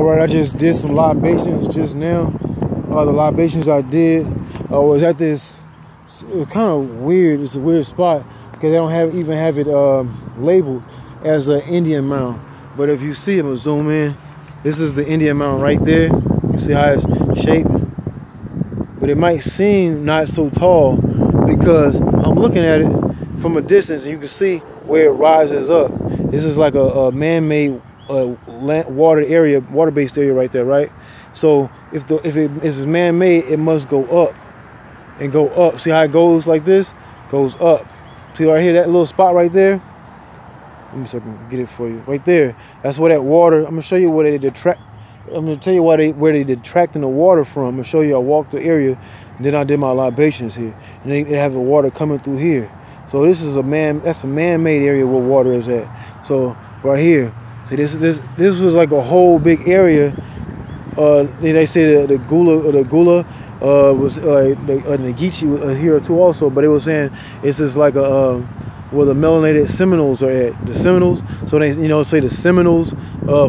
All right, I just did some libations just now. The libations I did was at this. It was kind of weird. It's a weird spot because they don't even have it labeled as an Indian mound. But if you see, I'm gonna zoom in. This is the Indian mound right there. You see how it's shaped, but it might seem not so tall because I'm looking at it from a distance, and you can see where it rises up. This is like a man-made water-based area right there, right? So if it is man-made, it must go up and go up. See how it goes like this? Goes up. See right here, that little spot right there? Let me see if I can get it for you. Right there. That's where that water. I'm gonna show you where they detract. I'm gonna tell you where they detracting the water from. I'm gonna show you. I walked the area, and then I did my libations here, and they have the water coming through here. So this is that's a man-made area where water is at. So right here, see this was like a whole big area. They say the Gula was like the Nagichi was here too also, but they were saying it's just like a where the melanated Seminoles are at. The Seminoles, so they say the Seminoles,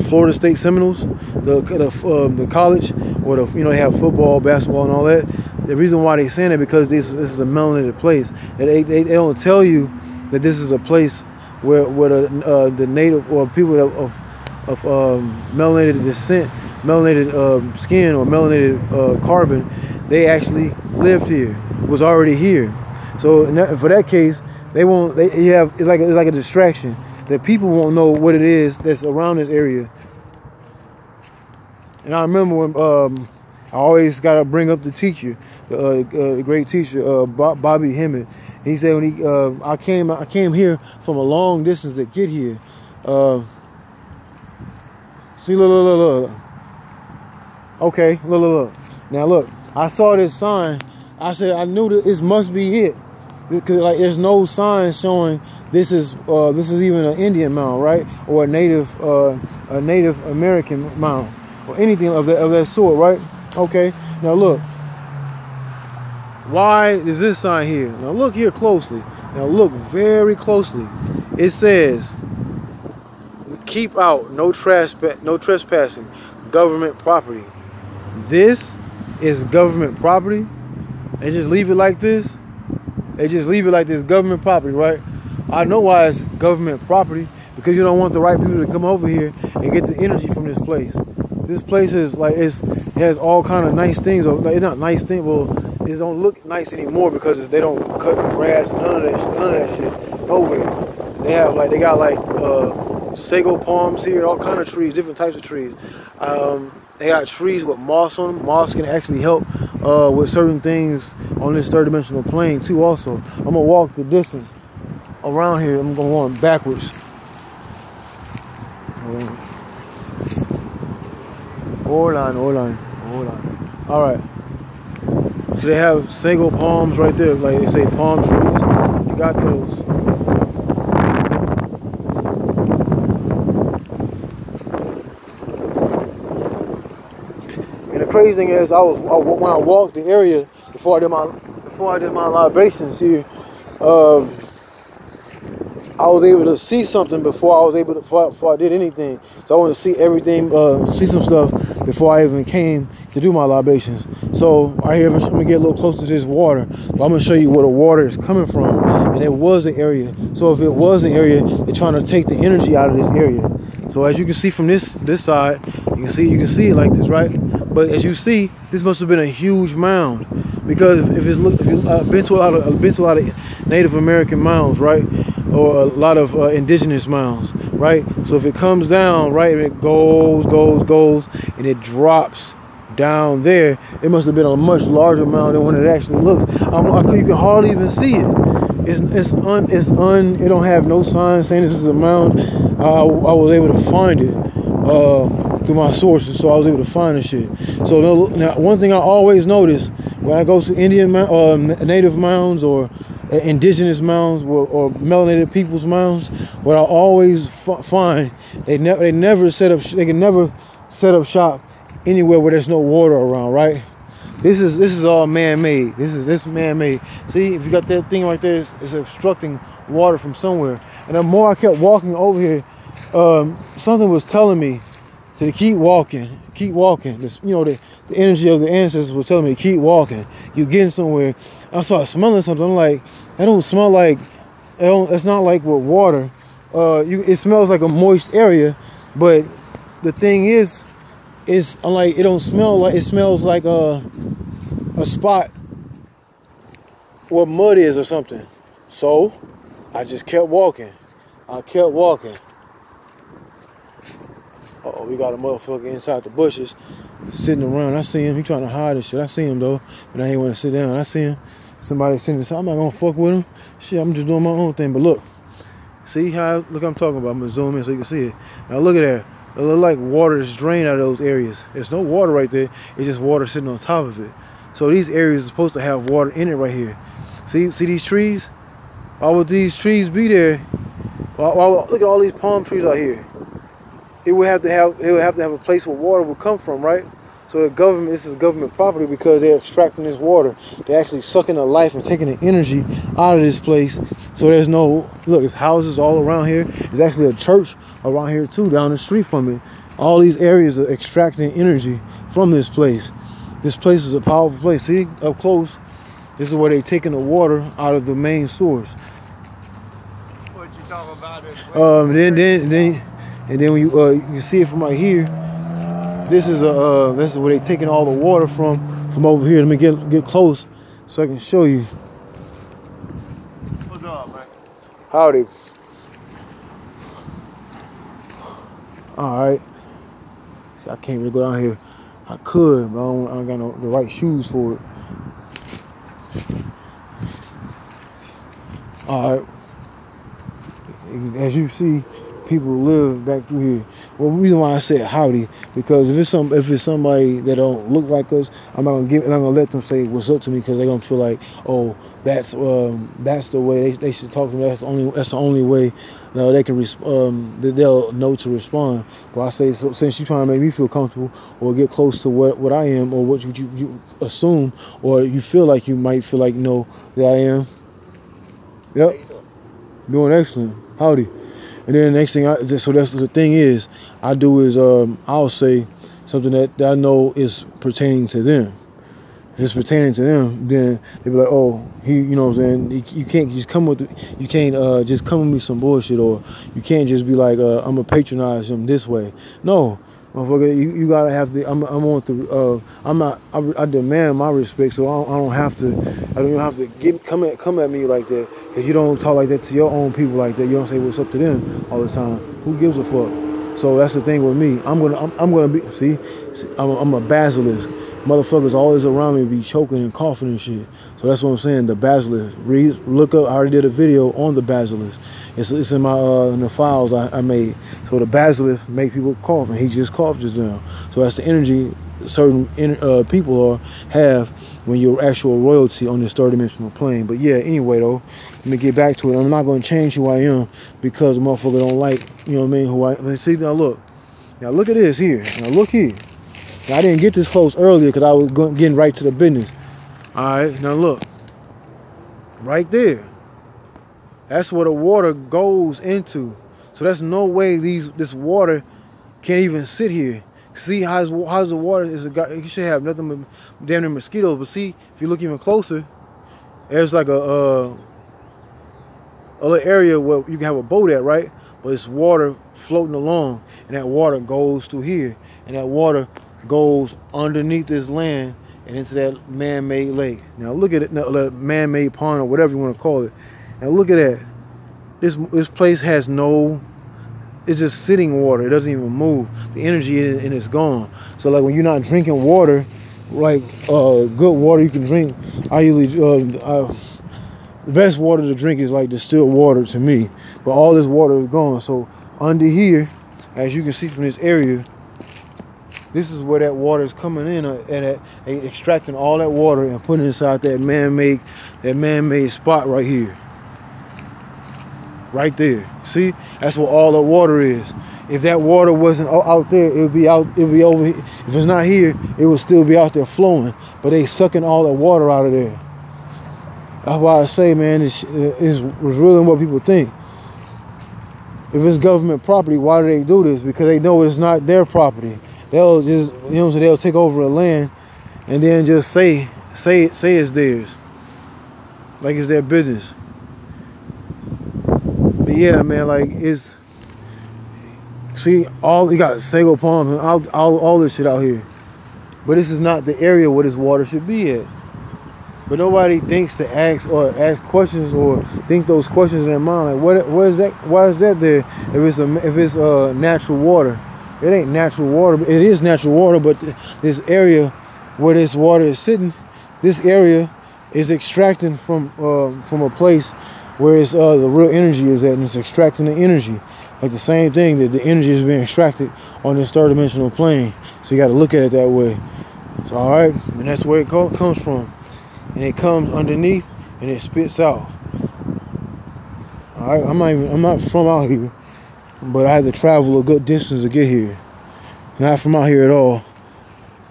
Florida State Seminoles, the college where they have football, basketball, and all that. The reason why they're saying it because this is a melanated place. And they don't tell you that this is a place where the native or people of melanated descent, melanated skin or melanated carbon, they actually lived here, was already here. So for that case, it's like a distraction that people won't know what it is that's around this area. And I remember when I always got to bring up the teacher, the great teacher, Bobby Hemmett. He said when I came here from a long distance to get here. See, look. Okay, look. Now look, I saw this sign. I said I knew that this must be it, because like there's no sign showing this is even an Indian mound, right, or a Native American mound, or anything of that sort, right? Okay. Now look. Why is this sign here? Now look here closely. Now look very closely. It says, "Keep out, no trespassing, government property." This is government property. They just leave it like this. They just leave it like this, government property, right? I know why it's government property, because you don't want the right people to come over here and get the energy from this place. This place is like it has all kind of nice things. It's not nice things. Well, it don't look nice anymore because they don't cut the grass. None of that shit. Nowhere. They got like sago palms here, all kind of trees, different types of trees. They got trees with moss on them. Moss can actually help with certain things on this third-dimensional plane too. Also, I'm gonna walk the distance around here. I'm going backwards. Hold on. All right. So they have sago palms right there, like they say palm trees. You got those. And the crazy thing is, when I walked the area before I did my libations here, I was able to see something before I did anything. So I wanted to see everything, see some stuff before I even came to do my libations. So right here, I'm gonna get a little closer to this water, but I'm gonna show you where the water is coming from. And it was an area. So if it was an area, they're trying to take the energy out of this area. So as you can see from this side, you can see it like this, right? But as you see, this must have been a huge mound, because if you've been to a lot of Native American mounds, right, or a lot of indigenous mounds, right? So if it comes down, right, and it goes, and it drops down there, it must have been a much larger mound than when it actually looks. You can hardly even see it. It don't have no sign saying this is a mound. I was able to find it through my sources, so I was able to find the shit. So now, one thing I always notice when I go to Native mounds or indigenous mounds or melanated people's mounds, what I always find, they can never set up shop anywhere where there's no water around, right? This is all man-made. This is man-made. See, if you got that thing right there, it's obstructing water from somewhere. And the more I kept walking over here, something was telling me So to keep walking, keep walking. This, you know, the energy of the ancestors was telling me, keep walking. You're getting somewhere. I started smelling something. I'm like, that don't smell like, it's not like with water. It smells like a moist area, but the thing is, I'm like, it don't smell like, it smells like a spot where mud is or something. So I just kept walking. I kept walking. Uh-oh, we got a motherfucker inside the bushes sitting around. I see him. He trying to hide and shit. I see him though, but I ain't want to sit down. I see him. Somebody sitting inside. I'm not gonna fuck with him. Shit, I'm just doing my own thing. But look, see how, look, I'm talking about. I'm gonna zoom in so you can see it. Now look at that. It look like water is drained out of those areas. There's no water right there. It's just water sitting on top of it. So these areas are supposed to have water in it right here. See these trees? Why would these trees be there? Look at all these palm trees out here. It would have to have a place where water would come from, right? So the government, this is government property because they're extracting this water. They're actually sucking the life and taking the energy out of this place. So there's no, look, it's houses all around here. There's actually a church around here too, down the street from it. All these areas are extracting energy from this place. This place is a powerful place. See, up close, this is where they're taking the water out of the main source. What you talking about? And then when you see it from right here, this is where they're taking all the water from over here. Let me get close so I can show you. What's up, man? Howdy. All right. See, I can't really go down here. I could, but I don't got the right shoes for it. All right. As you see, people live back through here. Well, the reason why I said howdy, because if it's somebody that don't look like us, I'm not gonna let them say what's up to me, because they're gonna feel like, oh, that's the way they should talk to me. That's the only way they can that they'll know to respond. But I say, so since you're trying to make me feel comfortable or get close to what I am, or what you assume, or you feel like you might feel like know that I am. Yep. Doing excellent. Howdy. And then the next thing, so that's the thing is, I do is I'll say something that I know is pertaining to them. If it's pertaining to them, then they be like, oh, you know what I'm saying? You can't just come with just come with me some bullshit, or you can't just be like, I'm gonna patronize them this way. No, motherfucker, you gotta have the. I demand my respect, so I don't have to come at me like that, because you don't talk like that to your own people like that. You don't say what's up to them all the time. Who gives a fuck? So that's the thing with me. I'm gonna be. See, I'm a basilisk. Motherfuckers always around me be choking and coughing and shit. So that's what I'm saying. The basilisk. Look up. I already did a video on the basilisk. It's in my in the files I made. So the basilisk make people cough, and he just coughed just now. So that's the energy certain people have when you're actual royalty on this third-dimensional plane. But yeah, anyway though, let me get back to it. I'm not going to change who I am because the motherfucker don't like, you know what I mean, who I am. See, now look at this here. Now look here. Now, I didn't get this close earlier because I was getting right to the business. All right, now look, right there. That's where the water goes into. So there's no way this water can't even sit here. See how's the water is? You should have nothing but damn near mosquitoes. But see, if you look even closer, there's like a little area where you can have a boat at, right? But it's water floating along, and that water goes through here, and that water goes underneath this land and into that man-made lake. Now look at it, that man-made pond or whatever you want to call it. Now look at that. This place has no. It's just sitting water. It doesn't even move. The energy in it, and it's gone. So like when you're not drinking water, like good water you can drink, I usually the best water to drink is like distilled water to me. But all this water is gone. So under here, as you can see from this area, this is where that water is coming in, and extracting all that water and putting it inside that man-made spot right here. Right there. See, that's where all the water is. If that water wasn't out there, it would be over here. If it's not here, it would still be out there flowing. But they sucking all that water out of there. That's why I say, man, it's really what people think. if it's government property, why do they do this? Because they know it's not their property. They'll just, you know what I'm saying, they'll take over a land and then just say it's theirs. Like it's their business. But yeah, man, like it's, see, you got sago palms and all this shit out here. But this is not the area where this water should be at. But nobody thinks to ask questions or think those questions in their mind. Like, what is that? Why is that there? If it's natural water, it ain't natural water. It is natural water, but this area where this water is sitting, this area is extracting from a place where it's the real energy is at, and it's extracting the energy. Like the same thing that the energy is being extracted on this third dimensional plane. So you got to look at it that way. So all right, and that's where it comes from. And it comes underneath and it spits out. All right, I'm not from out here, but I had to travel a good distance to get here. Not from out here at all,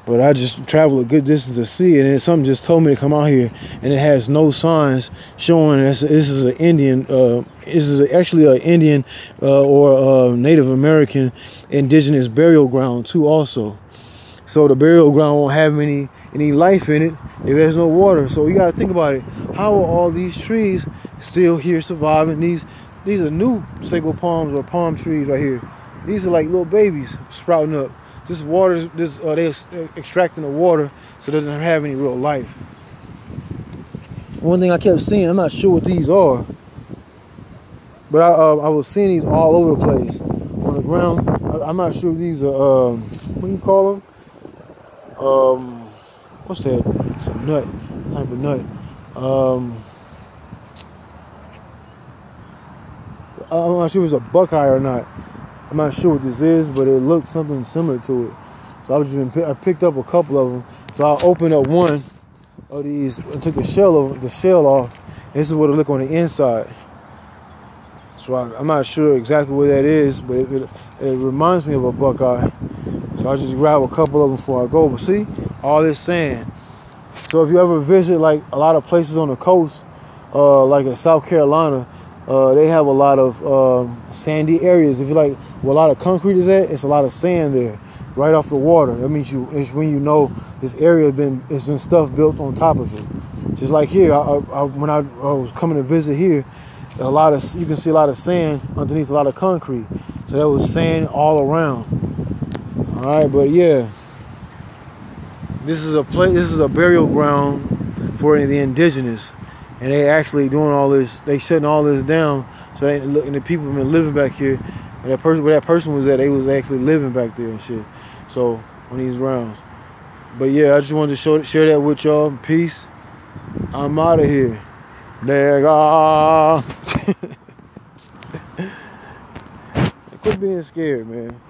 but I just traveled a good distance to see it, and something just told me to come out here, and it has no signs showing this is an Indian. This is actually an Indian or Native American indigenous burial ground too, also. So the burial ground won't have any life in it if there's no water. So you gotta think about it. How are all these trees still here surviving? These are new sago palms or palm trees right here. These are like little babies sprouting up. This water, they're extracting the water, so it doesn't have any real life. One thing I kept seeing, I'm not sure what these are, but I was seeing these all over the place on the ground. I'm not sure if these are what do you call them? What's that? It's a nut, type of nut. I'm not sure if it's a buckeye or not. I'm not sure what this is, but it looked something similar to it. So I picked up a couple of them. So I opened up one of these and took the shell off. This is what it looked on the inside. So I'm not sure exactly what that is, but it reminds me of a buckeye. So I just grab a couple of them before I go. But see, all this sand. So if you ever visit like a lot of places on the coast, like in South Carolina, they have a lot of sandy areas. If you like where a lot of concrete is at, it's a lot of sand there, right off the water. That means it's when you know this area has been stuff built on top of it. Just like here, when I was coming to visit here, you can see a lot of sand underneath a lot of concrete. So there was sand all around. All right, but yeah, this is a burial ground for the indigenous, and they actually doing all this. They shutting all this down, so and the people have been living back here. And where that person was at, they was actually living back there and shit. So on these grounds. But yeah, I just wanted to share that with y'all. Peace. I'm out of here. Nigga. Quit being scared, man.